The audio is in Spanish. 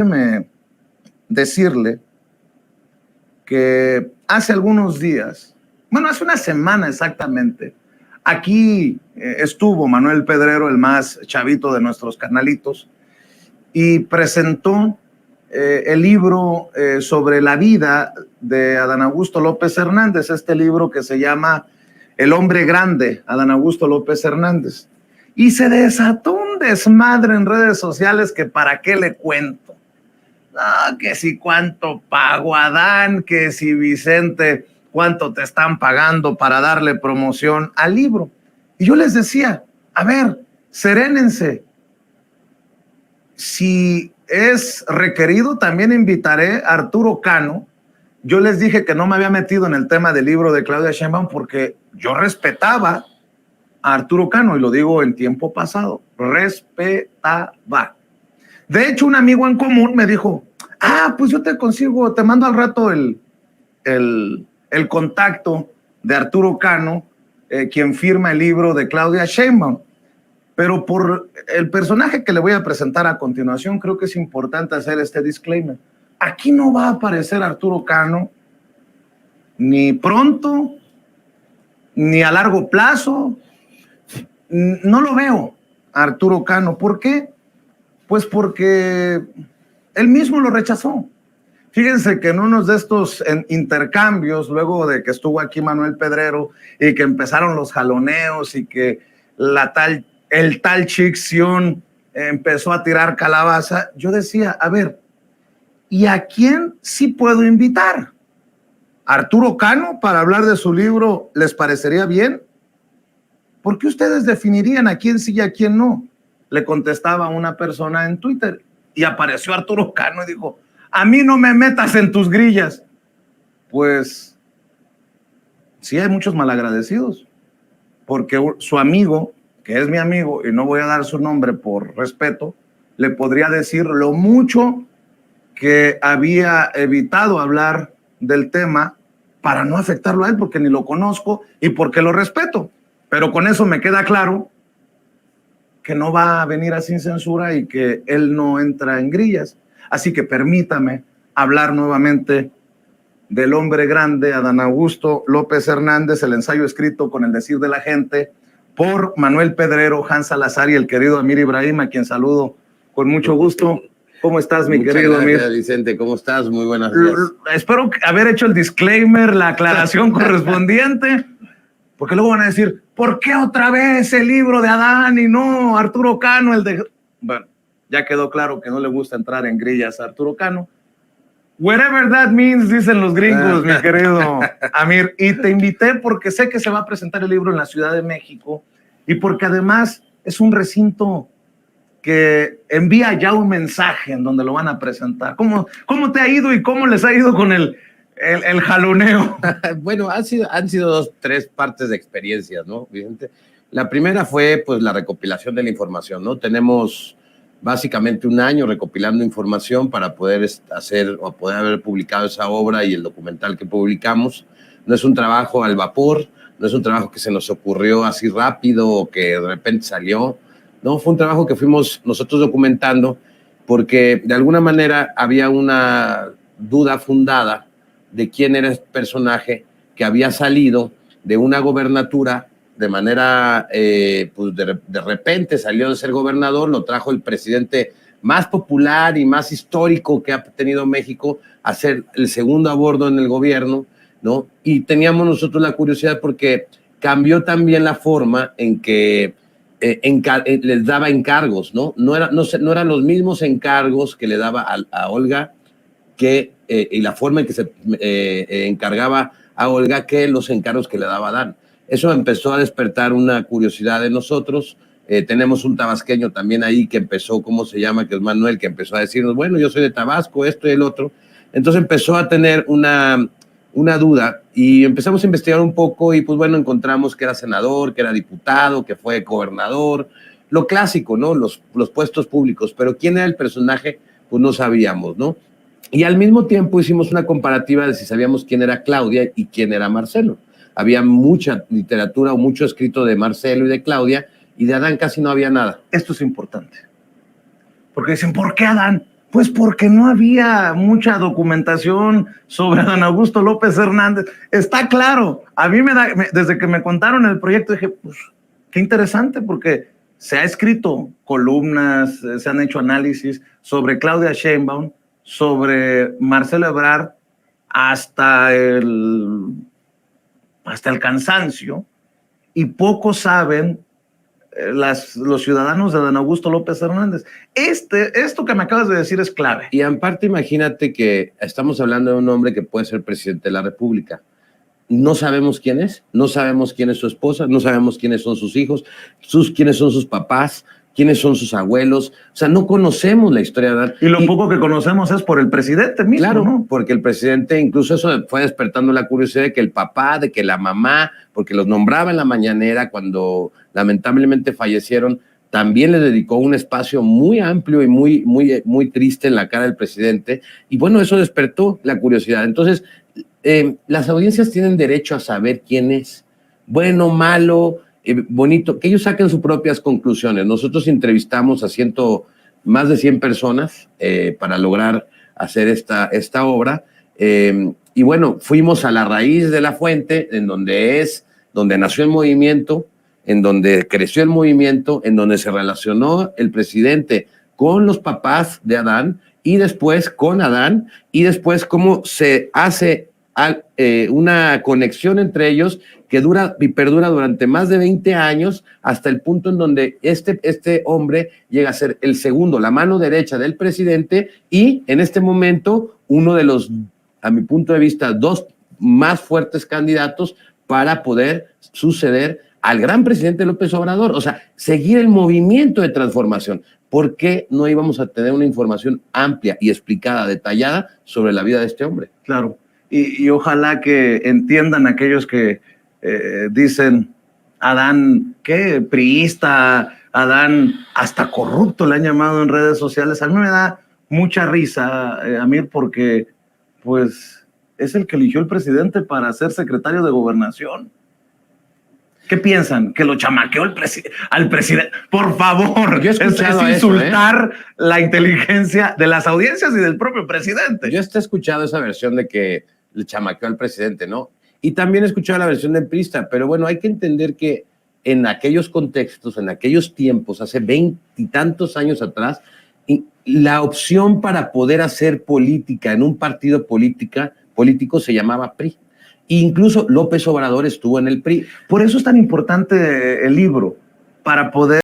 Déjeme decirle que hace algunos días, bueno, hace una semana exactamente, aquí estuvo Manuel Pedrero, el más chavito de nuestros canalitos, y presentó el libro sobre la vida de Adán Augusto López Hernández, este libro que se llama El hombre grande, Adán Augusto López Hernández. Y se desató un desmadre en redes sociales que para qué le cuento. No, que si cuánto pagó Adán, que si Vicente, cuánto te están pagando para darle promoción al libro. Y yo les decía, a ver, serénense. Si es requerido, también invitaré a Arturo Cano. Yo les dije que no me había metido en el tema del libro de Claudia Sheinbaum porque yo respetaba a Arturo Cano, y lo digo en tiempo pasado, respetaba. De hecho, un amigo en común me dijo, pues yo te consigo, te mando al rato el contacto de Arturo Cano, quien firma el libro de Claudia Sheinbaum. Pero por el personaje que le voy a presentar a continuación, creo que es importante hacer este disclaimer. Aquí no va a aparecer Arturo Cano, ni pronto, ni a largo plazo. No lo veo, Arturo Cano. ¿Por qué? Pues porque él mismo lo rechazó. Fíjense que en unos de estos intercambios, luego de que estuvo aquí Manuel Pedrero y que empezaron los jaloneos y que el tal Chicción empezó a tirar calabaza, yo decía, a ver, ¿y a quién sí puedo invitar? ¿Arturo Cano para hablar de su libro les parecería bien? ¿Por qué ustedes definirían a quién sí y a quién no? Le contestaba una persona en Twitter y apareció Arturo Cano y dijo, a mí no me metas en tus grillas. Pues sí, hay muchos malagradecidos, porque su amigo, que es mi amigo, y no voy a dar su nombre por respeto, le podría decir lo mucho que había evitado hablar del tema para no afectarlo a él, porque ni lo conozco y porque lo respeto. Pero con eso me queda claro que no va a venir a Sin Censura y que él no entra en grillas. Así que permítame hablar nuevamente del hombre grande, Adán Augusto López Hernández, el ensayo escrito con el decir de la gente por Manuel Pedrero, Hans Salazar y el querido Amir Ibrahim, a quien saludo con mucho gusto. ¿Cómo estás, mi querido Amir? Vicente, ¿cómo estás? Muy buenos días. Espero haber hecho el disclaimer, la aclaración correspondiente, porque luego van a decir, ¿por qué otra vez el libro de Adán y no Arturo Cano, el de...? Bueno, ya quedó claro que no le gusta entrar en grillas a Arturo Cano. Whatever that means, dicen los gringos, mi querido Amir. Y te invité porque sé que se va a presentar el libro en la Ciudad de México y porque además es un recinto que envía ya un mensaje en donde lo van a presentar. ¿Cómo te ha ido y cómo les ha ido con el jaloneo? Bueno, han sido 3 partes de experiencias, ¿no, Vicente? La primera fue pues la recopilación de la información, ¿no? Tenemos básicamente un año recopilando información para poder hacer o poder haber publicado esa obra y el documental que publicamos. No es un trabajo al vapor, no es un trabajo que se nos ocurrió así rápido o que de repente salió. No, fue un trabajo que fuimos nosotros documentando porque de alguna manera había una duda fundada de quién era este personaje que había salido de una gobernatura de manera, pues de repente salió de ser gobernador, lo trajo el presidente más popular y más histórico que ha tenido México a ser el segundo a bordo en el gobierno, ¿no? Y teníamos nosotros la curiosidad porque cambió también la forma en que les daba encargos, ¿no? No eran los mismos encargos que le daba a Olga y la forma en que se encargaba a Olga que los encargos que le daba a Adán. Eso empezó a despertar una curiosidad de nosotros. Tenemos un tabasqueño también ahí que empezó, ¿cómo se llama? Que es Manuel, que empezó a decirnos, bueno, yo soy de Tabasco, esto y el otro. Entonces empezó a tener una duda y empezamos a investigar un poco y pues bueno, encontramos que era senador, que era diputado, que fue gobernador, lo clásico, ¿no? Los puestos públicos, pero quién era el personaje, pues no sabíamos, ¿no? Y al mismo tiempo hicimos una comparativa de si sabíamos quién era Claudia y quién era Marcelo. Había mucha literatura o mucho escrito de Marcelo y de Claudia, y de Adán casi no había nada. Esto es importante, porque dicen, ¿por qué Adán? Pues porque no había mucha documentación sobre don Augusto López Hernández. Está claro, a mí desde que me contaron el proyecto dije, pues qué interesante, porque se ha escrito columnas, se han hecho análisis sobre Claudia Sheinbaum, sobre Marcelo Ebrard, hasta el cansancio, y pocos saben los ciudadanos de don Augusto López Hernández. Esto que me acabas de decir es clave. Y en parte, imagínate que estamos hablando de un hombre que puede ser presidente de la República. No sabemos quién es, no sabemos quién es su esposa, no sabemos quiénes son sus hijos, quiénes son sus papás, quiénes son sus abuelos. O sea, no conocemos la historia de Adán. Y lo poco que conocemos es por el presidente mismo. Claro, ¿no? Porque el presidente, incluso eso fue despertando la curiosidad de que el papá, de que la mamá, porque los nombraba en la mañanera cuando lamentablemente fallecieron, también le dedicó un espacio muy amplio y muy triste en la cara del presidente. Y bueno, eso despertó la curiosidad. Entonces, las audiencias tienen derecho a saber quién es, bueno, malo, bonito, que ellos saquen sus propias conclusiones. Nosotros entrevistamos a más de 100 personas para lograr hacer esta obra. Y bueno, fuimos a la raíz de la fuente, en donde nació el movimiento, en donde creció el movimiento, en donde se relacionó el presidente con los papás de Adán y después con Adán, y después cómo se hace una conexión entre ellos que dura y perdura durante más de 20 años, hasta el punto en donde este hombre llega a ser el segundo, la mano derecha del presidente, y en este momento uno de los, a mi punto de vista, dos más fuertes candidatos para poder suceder al gran presidente López Obrador. O sea, seguir el movimiento de transformación. ¿Por qué no íbamos a tener una información amplia y explicada, detallada sobre la vida de este hombre? Claro. Y ojalá que entiendan aquellos que dicen Adán, ¿qué? Priista, Adán, hasta corrupto le han llamado en redes sociales. A mí me da mucha risa, Amir, porque pues es el que eligió el presidente para ser secretario de Gobernación. ¿Qué piensan? ¿Que lo chamaqueó al presidente? Por favor, yo he escuchado es insultar la inteligencia de las audiencias y del propio presidente. Yo he escuchado esa versión de que le chamaqueó al presidente, ¿no? Y también he escuchado la versión del priista, pero bueno, hay que entender que en aquellos contextos, en aquellos tiempos, hace 20 y tantos años atrás, la opción para poder hacer política en un partido político se llamaba PRI. Incluso López Obrador estuvo en el PRI. Por eso es tan importante el libro, para poder